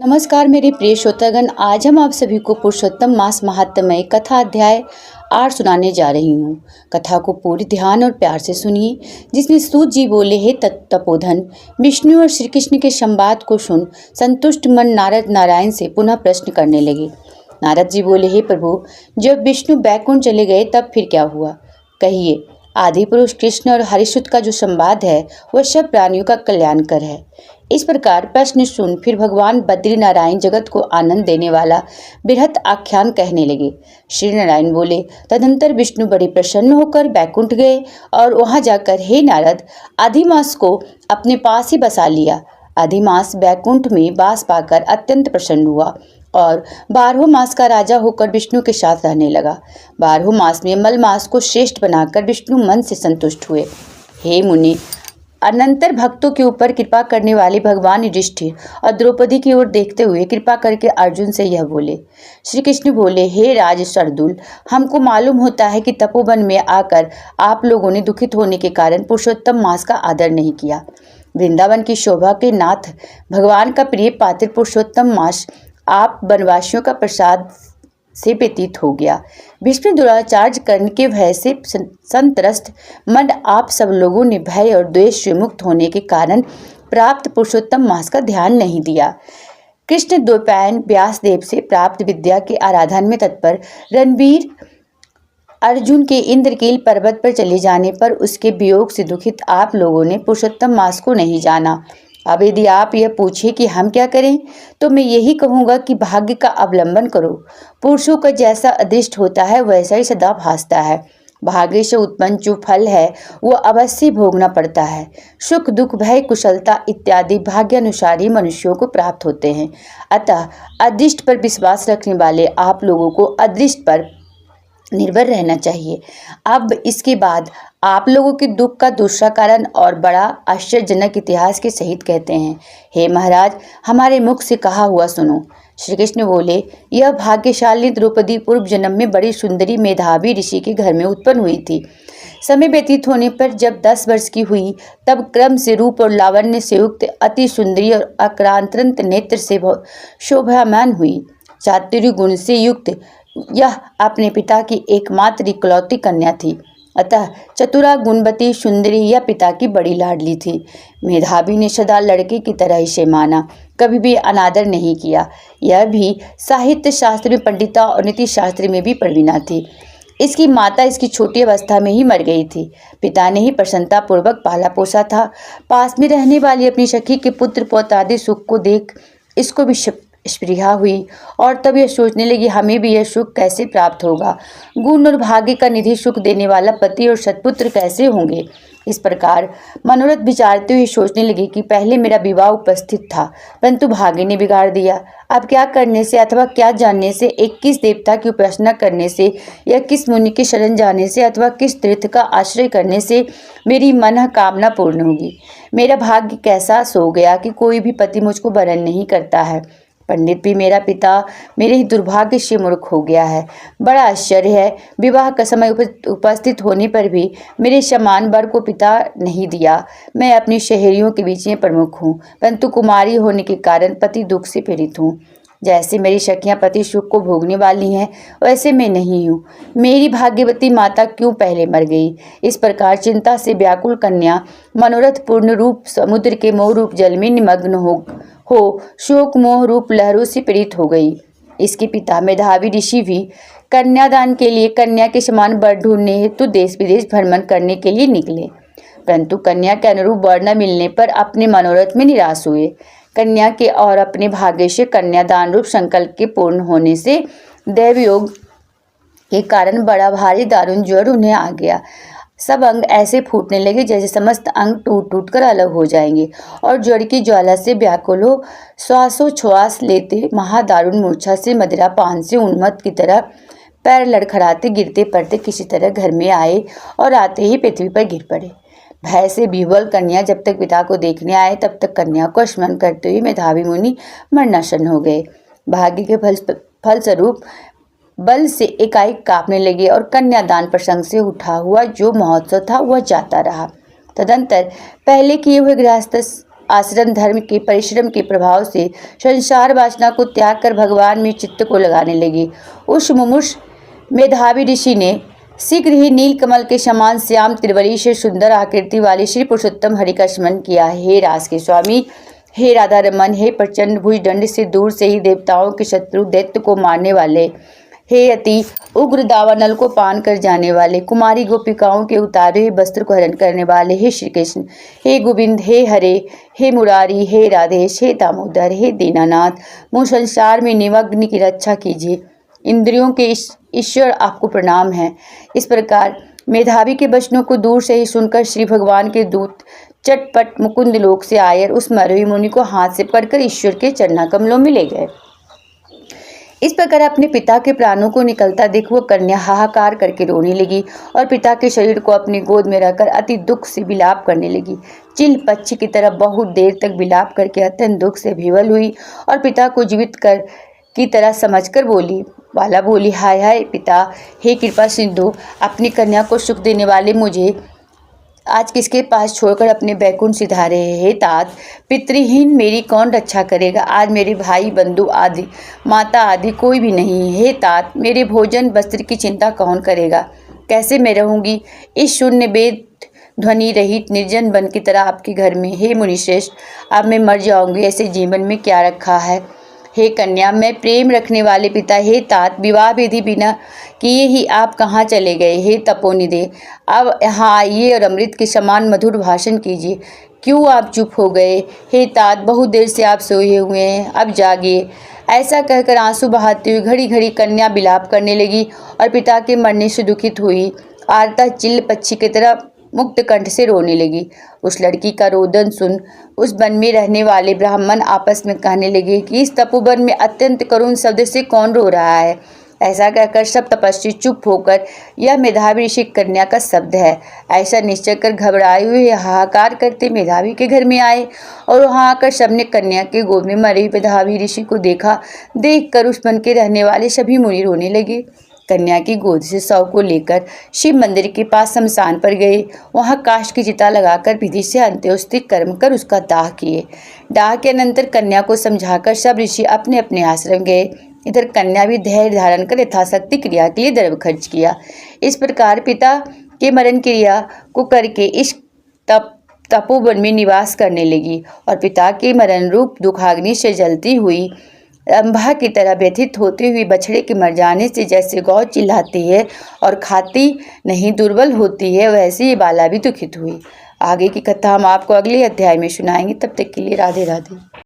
नमस्कार मेरे प्रिय श्रोतागण। आज हम आप सभी को पुरुषोत्तम मास महात्म्य कथा अध्याय 8 सुनाने जा रही हूँ। कथा को पूरी ध्यान और प्यार से सुनिए, जिसमें सूत जी बोले, हे तपोधन, विष्णु और श्री कृष्ण के संवाद को सुन संतुष्ट मन नारद नारायण से पुनः प्रश्न करने लगे। नारद जी बोले, हे प्रभु, जब विष्णु बैकुंठ चले गए तब फिर क्या हुआ? कहिए। आदि पुरुष कृष्ण और हरिसुत का जो संवाद है वह सब प्राणियों का कल्याणकर है। इस प्रकार प्रश्न सुन फिर भगवान बद्री नारायण जगत को आनंद देने वाला बृहत आख्यान कहने लगे। श्री नारायण बोले, तदंतर विष्णु बड़े प्रसन्न होकर बैकुंठ गए और वहां जाकर, हे नारद, अधिमास को अपने पास ही बसा लिया। अधिमास बैकुंठ में वास पाकर अत्यंत प्रसन्न हुआ और 12 मास का राजा होकर विष्णु के साथ रहने लगा। 12 मास में मल मास को श्रेष्ठ बनाकर विष्णु मन से संतुष्ट हुए। हे मुनि, अनंतर भक्तों के ऊपर कृपा करने वाले भगवान युधिष्ठिर और द्रौपदी की ओर देखते हुए कृपा करके अर्जुन से यह बोले। श्री कृष्ण बोले, हे राज शार्दूल, हमको मालूम होता है कि तपोवन में आकर आप लोगों ने दुखित होने के कारण पुरुषोत्तम मास का आदर नहीं किया। वृंदावन की शोभा के नाथ भगवान का प्रिय पात्र पुरुषोत्तम मास आप वनवासियों का प्रसाद से व्यतीत हो गया। भीष्म दुराचार्य कर्ण के भय से संत्रस्त मन आप सब लोगों ने भय और द्वेष से मुक्त होने के कारण प्राप्त पुरुषोत्तम मास का ध्यान नहीं दिया। कृष्ण द्वैपायन व्यास देव से प्राप्त विद्या के आराधन में तत्पर रणवीर अर्जुन के इंद्रकील पर्वत पर चले जाने पर उसके वियोग से दुखित आप लोगों ने पुरुषोत्तम मास को नहीं जाना। अब यदि आप यह पूछे कि हम क्या करें, तो मैं यही कहूँगा कि भाग्य का अवलंबन करो। पुरुषों का जैसा अदृष्ट होता है वैसा ही सदा भासता है। भाग्य से उत्पन्न जो फल है वो अवश्य भोगना पड़ता है। सुख दुख भय कुशलता इत्यादि भाग्यानुसार ही मनुष्यों को प्राप्त होते हैं। अतः अदृष्ट पर विश्वास रखने वाले आप लोगों को अदृष्ट पर निर्भर रहना चाहिए। अब इसके बाद आप लोगों के दुख का दूसरा कारण और बड़ा आश्चर्यजनक इतिहास के सहित कहते हैं। हे महाराज, हमारे मुख से कहा हुआ सुनो। श्री कृष्ण बोले, यह भाग्यशाली द्रौपदी पूर्व जन्म में बड़ी सुंदरी मेधावी ऋषि के घर में उत्पन्न हुई थी। समय व्यतीत होने पर जब 10 वर्ष की हुई तब क्रम से रूप और लावण्य से युक्त अति सुंदरी और आक्रांत नेत्र से शोभामान हुई। चातुर्य गुण से युक्त यह अपने पिता की एकमात्र इकलौती कन्या थी। अतः चतुरा गुणवती सुंदरी यह पिता की बड़ी लाडली थी। मेधावी ने सदा लड़के की तरह इसे माना, कभी भी अनादर नहीं किया। यह भी साहित्य शास्त्र में पंडिता और नीति शास्त्र में भी प्रवीणा थी। इसकी माता इसकी छोटी अवस्था में ही मर गई थी। पिता ने ही प्रसन्नता पूर्वक पाला पोसा था। पास में रहने वाली अपनी सखी के पुत्र पौत्र आदि सुख को देख इसको भी स्पृहा हुई और तब यह सोचने लगी, हमें भी यह सुख कैसे प्राप्त होगा। गुण और भाग्य का निधि सुख देने वाला पति और सत्पुत्र कैसे होंगे। इस प्रकार मनोरथ विचारते हुए सोचने लगी कि पहले मेरा विवाह उपस्थित था, परंतु भाग्य ने बिगाड़ दिया। अब क्या करने से अथवा क्या जानने से, एक किस देवता की उपासना करने से या किस मुनि के शरण जाने से अथवा किस तीर्थ का आश्रय करने से मेरी मन कामना पूर्ण होगी। मेरा भाग्य कैसा सो गया कि कोई भी पति मुझको वरण नहीं करता है। पंडित भी मेरा पिता मेरे ही दुर्भाग्य से मूर्ख हो गया है। बड़ा आश्चर्य है, विवाह का समय उपस्थित होने पर भी मेरे समान वर को पिता नहीं दिया। मैं अपनी सहेलियों के बीच में प्रमुख हूँ, परंतु कुमारी होने के कारण पति दुख से पीड़ित हूँ। जैसे मेरी सखियाँ पति सुख को भोगने वाली हैं, वैसे मैं नहीं हूँ। मेरी भाग्यवती माता क्यों पहले मर गई। इस प्रकार चिंता से व्याकुल कन्या मनोरथ पूर्ण रूप समुद्र के मोह रूप जल में निमग्न हो शोक मोह रूप लहरों से पीड़ित हो गई। इसके पिता मेधावी ऋषि भी कन्यादान के लिए कन्या के समान वर ढूंढने हेतु देश विदेश भ्रमण करने के लिए निकले, परंतु कन्या के अनुरूप वर न मिलने पर अपने मनोरथ में निराश हुए। कन्या के और अपने भाग्य से कन्यादान रूप संकल्प के पूर्ण होने से दैवयोग के कारण बड़ा भारी दारुण ज्वर उन्हें आ गया। सब अंग ऐसे फूटने लगे जैसे समस्त अंग टूट टूट कर अलग हो जाएंगे और ज्वर की ज्वाला से व्याकुल हो श्वासोच्छ्वास लेते महादारुण मूर्छा से मदिरा पान से उन्मत्त की तरह पैर लड़खड़ाते गिरते पड़ते किसी तरह घर में आए और आते ही पृथ्वी पर गिर पड़े। भय से विह्वल कन्या जब तक पिता को देखने आए तब तक कन्या को स्मरण करते हुए मेधावी मुनि मरणासन हो गए। भाग्य के फलस्वरूप बल से एकाएक कांपने लगे और कन्यादान प्रसंग से उठा हुआ जो महोत्सव था वह जाता रहा। तदंतर पहले किए हुए गृहस्थ आश्रम धर्म के परिश्रम के प्रभाव से संसार वासना को त्याग कर भगवान में चित्त को लगाने लगी। उस मुमुष मेधावी ऋषि ने शीघ्र ही नीलकमल के समान श्याम त्रिवरी से सुंदर आकृति वाले श्री पुरुषोत्तम हरि का स्मरण किया। हे रास के स्वामी, हे राधा रमन, हे प्रचंड भुजदंड से दूर से ही देवताओं के शत्रु दैत्य को मारने वाले, हे अति उग्र दावानल को पान कर जाने वाले, कुमारी गोपिकाओं के उतारे हुए वस्त्र को हरण करने वाले, हे श्री कृष्ण, हे गोविंद, हे हरे, हे मुरारी, हे राधेश, हे दामोदर, हे दीनानाथ, मुझ संसार में निमग्न की रक्षा कीजिए। इंद्रियों के ईश्वर आपको प्रणाम है। इस प्रकार मेधावी के वचनों को दूर से ही सुनकर श्री भगवान के दूत चटपट मुकुंद लोक से आए और उस मरवी मुनि को हाथ से पकड़कर ईश्वर के चरणा कमलों में ले गए। इस प्रकार अपने पिता के प्राणों को निकलता देख वह कन्या हाहाकार करके रोने लगी और पिता के शरीर को अपनी गोद में रखकर अति दुख से विलाप करने लगी। चिल पक्षी की तरह बहुत देर तक विलाप करके अत्यंत दुख से विवल हुई और पिता को जीवित कर की तरह समझकर बोली। बाला बोली, हाय हाय पिता, हे कृपा सिंधु, अपनी कन्या को सुख देने वाले मुझे आज किसके पास छोड़कर अपने बैकुंठ सिधारे हैं। हे तात, पितृहीन मेरी कौन रक्षा करेगा। आज मेरे भाई बंधु आदि माता आदि कोई भी नहीं। हे तात, मेरे भोजन वस्त्र की चिंता कौन करेगा। कैसे मैं रहूँगी इस शून्य वेद ध्वनि रहित निर्जन वन की तरह आपके घर में। हे मुनिश्रेष्ठ, अब मैं मर जाऊँगी, ऐसे जीवन में क्या रखा है। हे कन्या, मैं प्रेम रखने वाले पिता, हे तात, विवाह विधि बिना किए ही आप कहाँ चले गए। हे तपोनिधे, अब यहाँ आइए और अमृत के समान मधुर भाषण कीजिए। क्यों आप चुप हो गए। हे तात, बहुत देर से आप सोए हुए हैं, अब जागिए। ऐसा कहकर आंसू बहाती हुई घड़ी घड़ी कन्या विलाप करने लगी और पिता के मरने से दुखित हुई आरता चिल पक्षी की तरह मुक्त कंठ से रोने लगी। उस लड़की का रोदन सुन उस वन में रहने वाले ब्राह्मण आपस में कहने लगे कि इस तपोवन में अत्यंत करुण शब्द से कौन रो रहा है। ऐसा कहकर सब तपस्वी चुप होकर यह मेधावी ऋषि कन्या का शब्द है ऐसा निश्चय कर घबराए हुए हाहाकार करते मेधावी के घर में आए और वहाँ आकर सबने कन्या के गोद में मरे मेधावी ऋषि को देखा। देखकर उस वन के रहने वाले सभी मुनि रोने लगे। कन्या की गोद से शव को लेकर शिव मंदिर के पास शमशान पर गए। वहां काष्ठ की चिता लगाकर विधि से अंत्योष्टि कर्म कर उसका दाह किए। दाह के अनंतर कन्या को समझाकर सब ऋषि अपने अपने आश्रम गए। इधर कन्या भी धैर्य धारण कर यथाशक्ति क्रिया के लिए द्रव्य खर्च किया। इस प्रकार पिता के मरण क्रिया को करके इस तपोवन में निवास करने लगी और पिता के मरण रूप दुखाग्नि से जलती हुई अंबा की तरह व्यथित होते हुए बछड़े के मर जाने से जैसे गौ चिल्लाती है और खाती नहीं दुर्बल होती है, वैसे ही बाला भी दुखित हुई। आगे की कथा हम आपको अगले अध्याय में सुनाएंगे। तब तक के लिए राधे राधे।